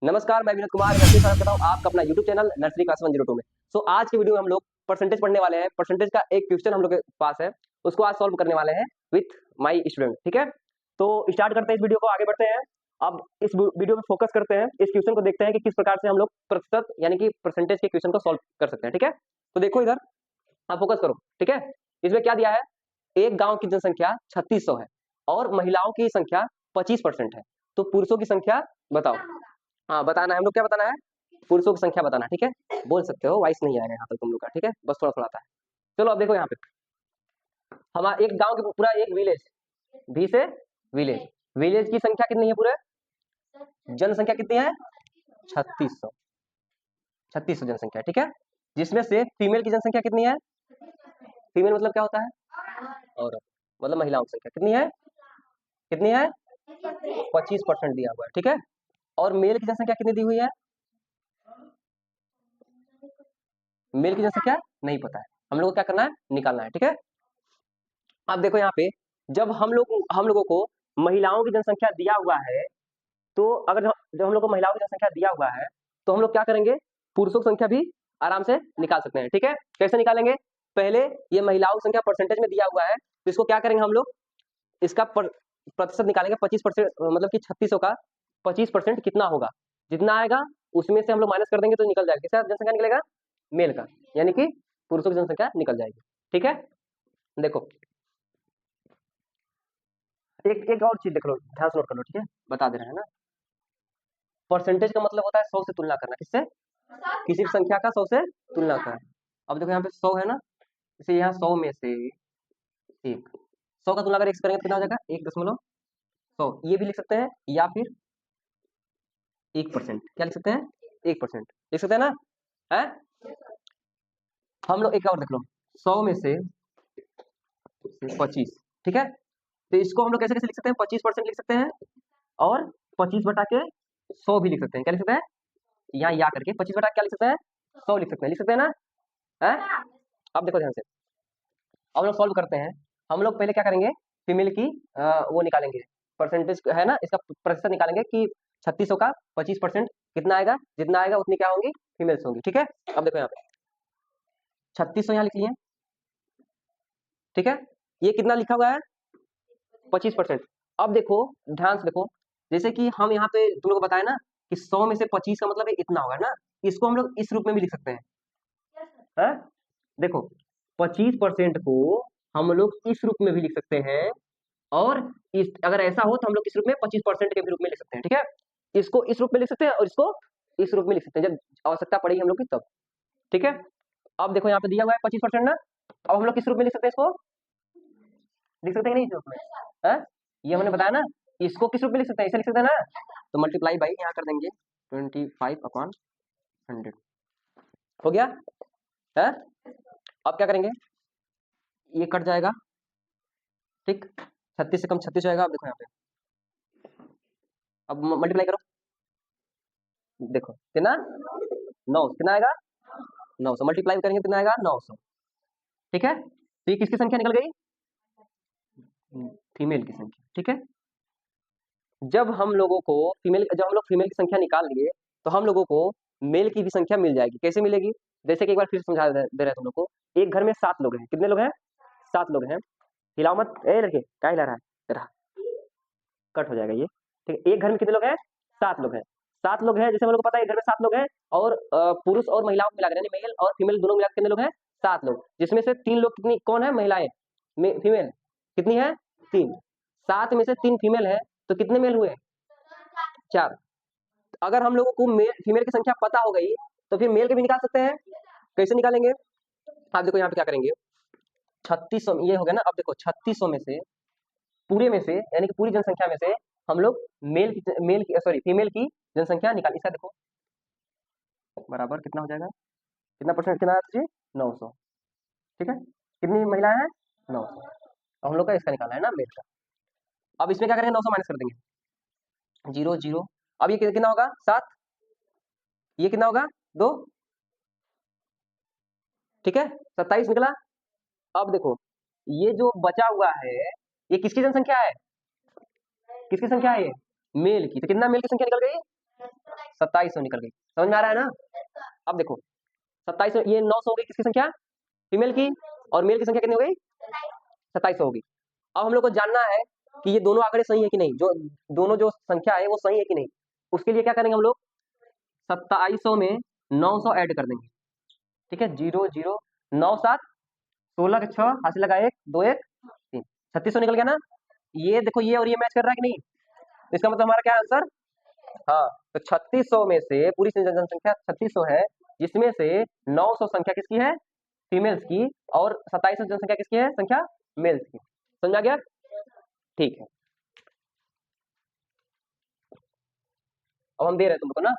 नमस्कार, मैं विनोद कुमार फिर से स्वागत करता हूँ आपका अपना यूट्यूब चैनल नर्सरी क्लास 102 में। आज के वीडियो में हम लोग परसेंटेज पढ़ने वाले हैं। परसेंटेज का एक क्वेश्चन हम लोग के पास है, उसको आज सॉल्व करने वाले हैं विथ माय स्टूडेंट। ठीक है, तो स्टार्ट करते हैं इस वीडियो को, आगे बढ़ते हैं। अब इस वीडियो में फोकस करते हैं, इस क्वेश्चन को देखते हैं कि किस प्रकार से हम लोग प्रतिशत यानी कि परसेंटेज के क्वेश्चन को सॉल्व कर सकते हैं। ठीक है, तो देखो इधर, आप फोकस करो। ठीक है, इसमें क्या दिया है, एक गांव की जनसंख्या 3600 है और महिलाओं की संख्या 25% है, तो पुरुषों की संख्या बताओ। हाँ, बताना है हम लोग, क्या बताना है, पुरुषों की संख्या बताना। ठीक है, बोल सकते हो, वॉइस नहीं आएगा यहाँ तक तुम लोग का। ठीक है, बस थोड़ा थोड़ा आता है। चलो अब देखो यहाँ पे, हमारा एक गांव की पूरा एक विलेज, भी से विलेज, विलेज की संख्या कितनी है, पूरे जनसंख्या कितनी है, 3600, 3600 जनसंख्या। ठीक है, जिसमें से फीमेल की जनसंख्या कितनी है, फीमेल मतलब क्या होता है, औरत, मतलब महिलाओं की संख्या कितनी है, कितनी है, 25% दिया हुआ है। ठीक है, और मेल की जनसंख्या कितनी दी हुई है, मेल की जनसंख्या नहीं पता है, हम लोग को क्या करना है, निकालना है। ठीक है, अब देखो यहाँ पे, जब हम लोगों को महिलाओं की जनसंख्या दिया हुआ है, तो अगर जब हम लोग को महिलाओं की जनसंख्या दिया हुआ है, तो हम लोग क्या करेंगे, पुरुषों की संख्या भी आराम से निकाल सकते हैं। ठीक है, कैसे निकालेंगे, पहले ये महिलाओं की संख्या परसेंटेज में दिया हुआ है, तो इसको क्या करेंगे हम लोग, इसका प्रतिशत निकालेंगे 25%, मतलब कि 3600 का 25% कितना होगा, जितना आएगा उसमें से हम लोग माइनस कर देंगे तो निकल जाएगा, किसका जनसंख्या निकलेगा, मेल का, यानी कि पुरुषों की जनसंख्या निकल जाएगी। ठीक है, देखो एक एक और चीज देख लो, ध्यान से नोट कर लो। ठीक है, बता दे रहे हैं ना, परसेंटेज का मतलब होता है 100 से तुलना करना, किससे, किसी भी संख्या का 100 से तुलना करना। अब देखो यहाँ पे 100 है ना, इसे यहाँ 100 में से एक, 100 का तुलना अगर 1 से करेंगे तो कितना हो जाएगा, 1.100, ये भी लिख सकते हैं, या फिर 1%, क्या लिख सकते हैं, 1% लिख सकते हैं ना, है। हम लोग एक और देख लो, 100 में से 25, ठीक है, तो इसको हम लोग कैसे कैसे लिख सकते हैं, 25% लिख सकते हैं, और 25/100 भी लिख सकते हैं। क्या लिख सकते हैं, यहाँ या करके 25 बटा क्या लिख सकते हैं, 100 लिख सकते हैं, लिख सकते हैं ना, है। अब देखो ध्यान से, अब लोग सॉल्व करते हैं। हम लोग पहले क्या करेंगे, फीमेल की वो निकालेंगे, परसेंटेज है ना, इसका प्रतिशत निकालेंगे कि 3600 का 25% कितना आएगा, जितना आएगा उतनी क्या होंगी, फीमेल्स होंगी। ठीक है, अब देखो यहाँ पे 3600 यहाँ लिख लिए, ठीक है, ये कितना लिखा हुआ है, 25%। अब देखो, ध्यान से देखो, जैसे कि हम यहाँ पे तुम लोग को बताया ना कि 100 में से 25 का मतलब इतना होगा ना, इसको हम लोग इस रूप में भी लिख सकते हैं, है? देखो 25% को हम लोग इस रूप में भी लिख सकते हैं, और इस अगर ऐसा हो तो हम लोग इस रूप में 25% के भी रूप में लिख सकते हैं। ठीक है, इसको इस रूप में लिख सकते हैं और इसको इस रूप में लिख सकते हैं, जब आवश्यकता पड़ेगी हम लोग की तब। ठीक है, अब देखो यहाँ पे दिया हुआ है 25% ना, अब हम लोग किस रूप में लिख सकते हैं, इसको लिख सकते हैं कि नहीं इस रूप में, है, ये हमने बताया ना, इसको किस रूप में लिख सकते हैं, इसे लिख सकते हैं ना, तो मल्टीप्लाई बाई यहाँ कर देंगे 25/100, हो गया, है। अब क्या करेंगे, ये कट जाएगा, ठीक, 36 से कम 36 जाएगा। अब देखो यहाँ पे, अब मल्टीप्लाई करो, देखो कितना, 9, कितना आएगा, 900, मल्टीप्लाई करेंगे कितना आएगा, 900। ठीक है, तो ये किसकी संख्या निकल गई, फीमेल की संख्या। ठीक है, जब हम लोगों को जब हम लोग फीमेल की संख्या निकाल लिए, तो हम लोगों को मेल की भी संख्या मिल जाएगी। कैसे मिलेगी, जैसे कि एक बार फिर समझा दे रहे हैं तुम लोग को, एक घर में 7 लोग हैं, कितने लोग हैं, 7 लोग हैं, हिलाओ मत, ए लड़के क्या हिला रहा है तेरा, कट हो जाएगा ये। ठीक है, एक घर में कितने लोग हैं, 7 लोग हैं, 7 लोग हैं, जैसे हम लोग को पता है एक घर में 7 लोग हैं, और पुरुष और महिलाओं को मिलाकर, यानी मेल और फीमेल दोनों मिलाकर कितने लोग हैं, 7 लोग, जिसमें से 3 लोग कितनी कौन है, महिलाएं, फीमेल कितनी है, 3, 7 में से 3 फीमेल है, तो कितने मेल हुए, 4। अगर हम लोगों को फीमेल की संख्या पता हो गई, तो फिर मेल के भी निकाल सकते हैं। कैसे निकालेंगे, आप देखो यहाँ पे क्या करेंगे, 3600 ये हो गया ना। अब देखो 3600 में से, पूरे में से, यानी कि पूरी जनसंख्या में से हम लोग मेल की सॉरी फीमेल की जनसंख्या निकाल, इसका देखो बराबर कितना हो जाएगा, कितना परसेंट, कितना आया तुझे, 900। ठीक है, कितनी महिला है, 900, तो हम लोग का इसका निकालना है ना, मेल का। अब इसमें क्या करेंगे, 900 माइनस कर देंगे, 0 0, अब ये कितना होगा, 7, ये कितना होगा, 2, ठीक है, 27 निकला। अब देखो, ये जो बचा हुआ है, ये किसकी जनसंख्या है, किसकी संख्या है, ये मेल की, तो कितना मेल की संख्या निकल गई, 2700 निकल गई। समझ में आ रहा है ना? अब देखो 2700, ये 900 हो गई किसकी संख्या? फीमेल की। और मेल की संख्या कितनी हो गई? 2700 होगी। अब हम लोग को जानना है कि ये दोनों आंकड़े सही है कि नहीं, जो दोनों जो संख्या है वो सही है कि नहीं। उसके लिए क्या करेंगे हम लोग? 2700 में 900 ऐड कर देंगे। ठीक है, 0 0 9 7 16 के 6 हाथ से लगा 1 2 1 3, 3600 निकल गया ना? ये देखो, ये और ये मैच कर रहा है कि नहीं? इसका मतलब हमारा क्या आंसर? हाँ, तो 3600 में से पूरी जनसंख्या 3600 है, जिसमें से 900 संख्या किसकी है? फीमेल्स की। और 2700 जनसंख्या किसकी है? संख्या मेल्स की। समझ आ गया? ठीक है, अब हम दे रहे हैं तुमको ना।